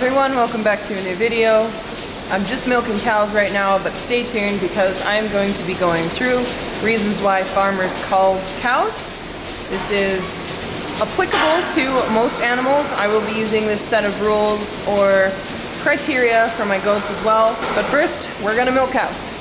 everyone, welcome back to a new video. I'm just milking cows right now, but stay tuned because I am going to be going through reasons why farmers cull cows. This is applicable to most animals. I will be using this set of rules or criteria for my goats as well. But first, we're gonna milk cows.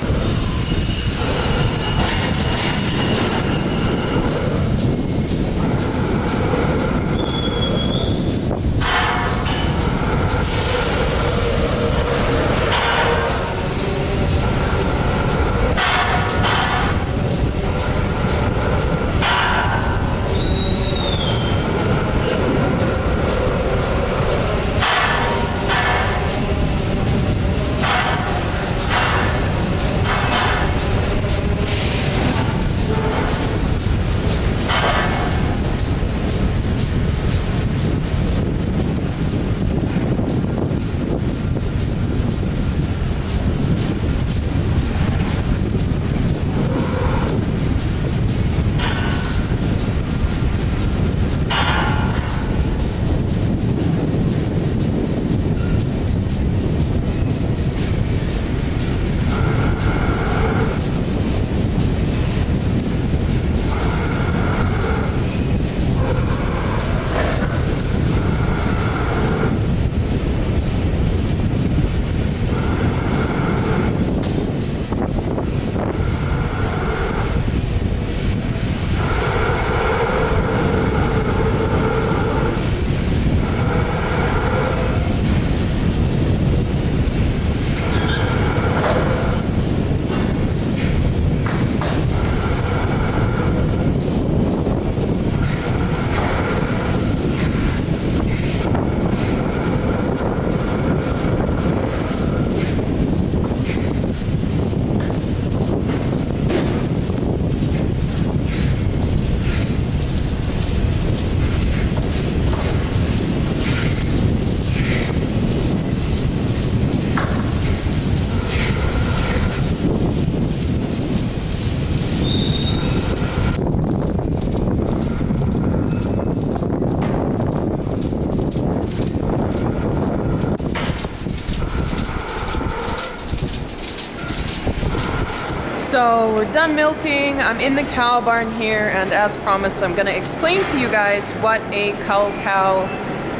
So we're done milking, I'm in the cow barn here, and as promised I'm gonna explain to you guys what a cull cow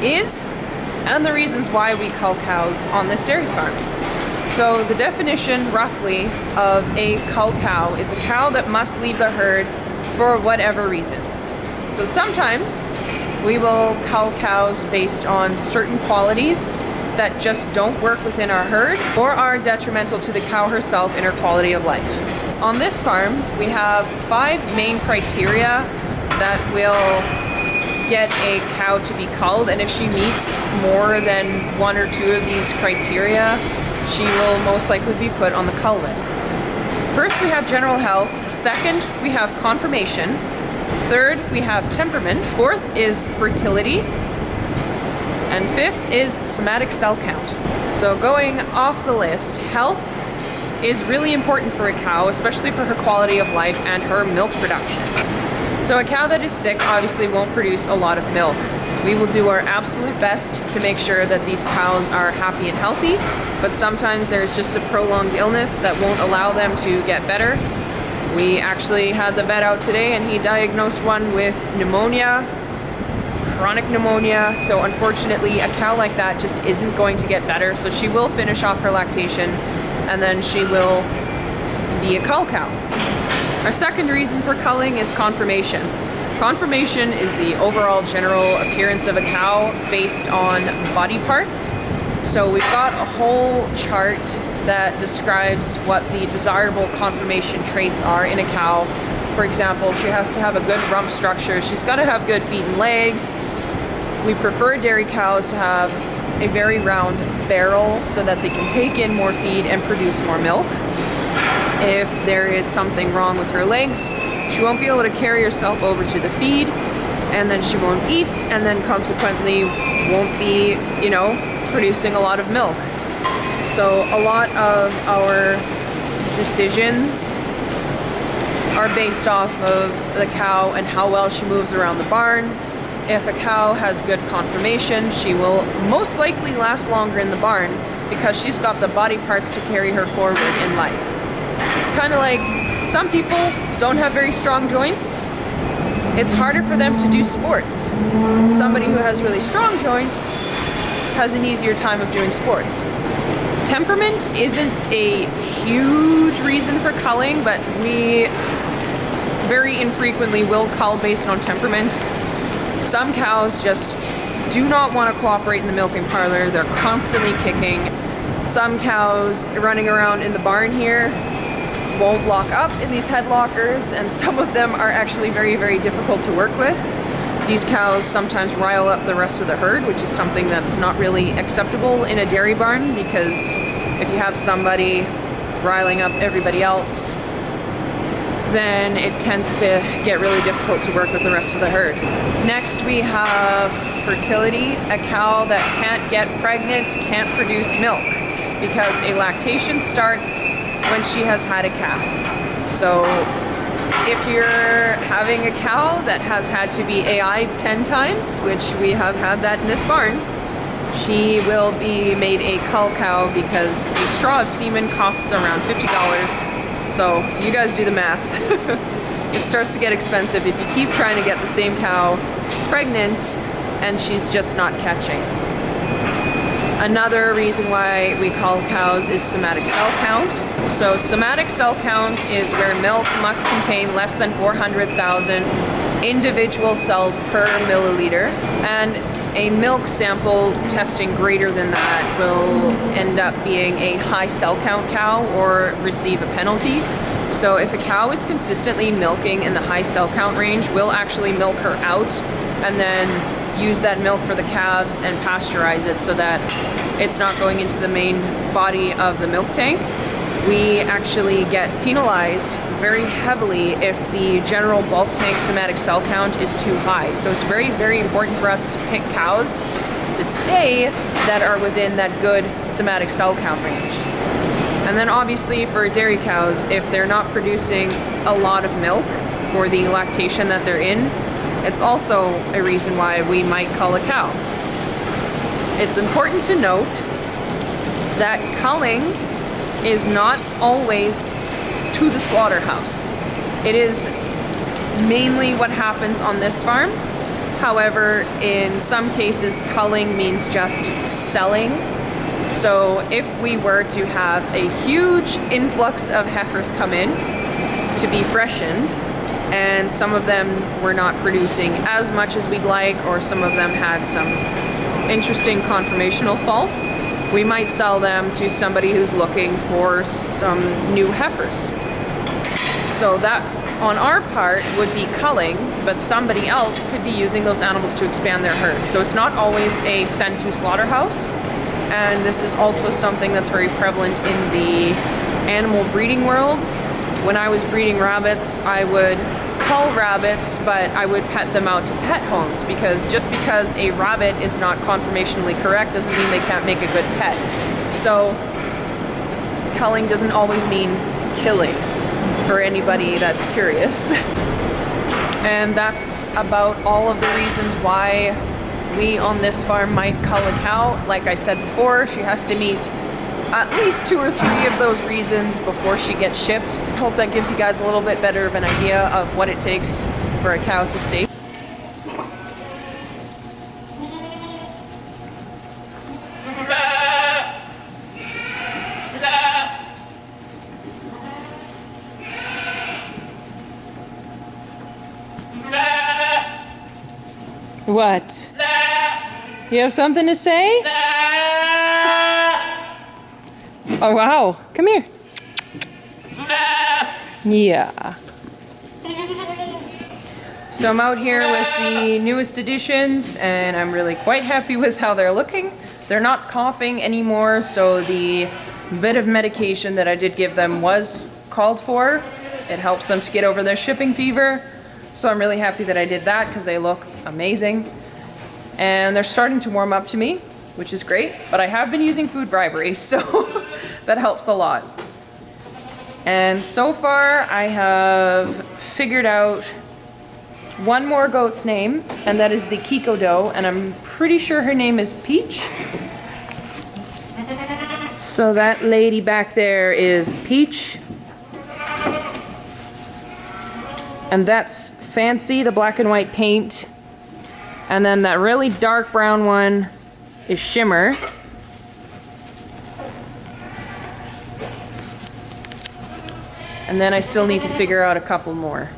is and the reasons why we cull cows on this dairy farm. So the definition roughly of a cull cow is a cow that must leave the herd for whatever reason. So sometimes we will cull cows based on certain qualities that just don't work within our herd or are detrimental to the cow herself in her quality of life. On this farm, we have 5 main criteria that will get a cow to be culled, and if she meets more than 1 or 2 of these criteria, she will most likely be put on the cull list. First, we have general health. Second, we have conformation. Third, we have temperament. Fourth is fertility. And 5th is somatic cell count. So going off the list, health is really important for a cow, especially for her quality of life and her milk production. So a cow that is sick obviously won't produce a lot of milk. We will do our absolute best to make sure that these cows are happy and healthy, but sometimes there's just a prolonged illness that won't allow them to get better. We actually had the vet out today and he diagnosed one with pneumonia, chronic pneumonia, so unfortunately a cow like that just isn't going to get better, so she will finish off her lactation and then she will be a cull cow. Our second reason for culling is conformation. Conformation is the overall general appearance of a cow based on body parts. So we've got a whole chart that describes what the desirable conformation traits are in a cow. For example, she has to have a good rump structure, she's got to have good feet and legs. We prefer dairy cows to have a very round barrel so that they can take in more feed and produce more milk. If there is something wrong with her legs, she won't be able to carry herself over to the feed, and then she won't eat, and then consequently won't be, producing a lot of milk. So a lot of our decisions are based off of the cow and how well she moves around the barn, If a cow has good conformation, she will most likely last longer in the barn because she's got the body parts to carry her forward in life. It's kind of like some people don't have very strong joints. It's harder for them to do sports. Somebody who has really strong joints has an easier time of doing sports. Temperament isn't a huge reason for culling, but we very infrequently will cull based on temperament. Some cows just do not want to cooperate in the milking parlor. They're constantly kicking. Some cows running around in the barn here won't lock up in these head lockers, and some of them are actually very, very difficult to work with. These cows sometimes rile up the rest of the herd, which is something that's not really acceptable in a dairy barn, because if you have somebody riling up everybody else, then it tends to get really difficult to work with the rest of the herd. Next we have fertility. A cow that can't get pregnant can't produce milk because a lactation starts when she has had a calf. So if you're having a cow that has had to be AI'd 10 times, which we have had that in this barn, she will be made a cull cow because a straw of semen costs around $50. So you guys do the math. It starts to get expensive if you keep trying to get the same cow pregnant and she's just not catching. Another reason why we cull cows is somatic cell count. So somatic cell count is where milk must contain less than 400,000 individual cells per milliliter, and a milk sample testing greater than that will end up being a high cell count cow or receive a penalty. So if a cow is consistently milking in the high cell count range, we'll actually milk her out and then use that milk for the calves and pasteurize it so that it's not going into the main body of the milk tank. We actually get penalized very heavily if the general bulk tank somatic cell count is too high. So it's very, very important for us to pick cows to stay that are within that good somatic cell count range. And then obviously for dairy cows, if they're not producing a lot of milk for the lactation that they're in, it's also a reason why we might cull a cow. It's important to note that culling is not always to the slaughterhouse. It is mainly what happens on this farm. However, in some cases, culling means just selling. So if we were to have a huge influx of heifers come in to be freshened, and some of them were not producing as much as we'd like, or some of them had some interesting conformational faults, we might sell them to somebody who's looking for some new heifers. So that, on our part, would be culling, but somebody else could be using those animals to expand their herd. So it's not always a send to slaughterhouse, and this is also something that's very prevalent in the animal breeding world. When I was breeding rabbits, I would cull rabbits, but I would pet them out to pet homes, because just because a rabbit is not conformationally correct doesn't mean they can't make a good pet. So culling doesn't always mean killing, for anybody that's curious. And that's about all of the reasons why we on this farm might cull a cow. Like I said before, she has to meet at least 2 or 3 of those reasons before she gets shipped. I hope that gives you guys a little bit better of an idea of what it takes for a cow to stay. What? You have something to say? Oh wow, come here. Yeah. So I'm out here with the newest additions, and I'm really quite happy with how they're looking. They're not coughing anymore, so the bit of medication that I did give them was called for. It helps them to get over their shipping fever. So I'm really happy that I did that because they look amazing. And they're starting to warm up to me, which is great, but I have been using food bribery, so that helps a lot. And so far I have figured out one more goat's name, and that is the Kiko doe, and I'm pretty sure her name is Peach. So that lady back there is Peach. And that's Fancy, the black and white paint. And then that really dark brown one is Shimmer. And then I still need to figure out a couple more.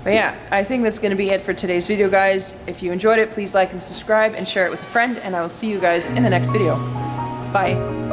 But yeah, I think that's going to be it for today's video, guys. If you enjoyed it, please like and subscribe and share it with a friend, and I will see you guys in the next video. Bye.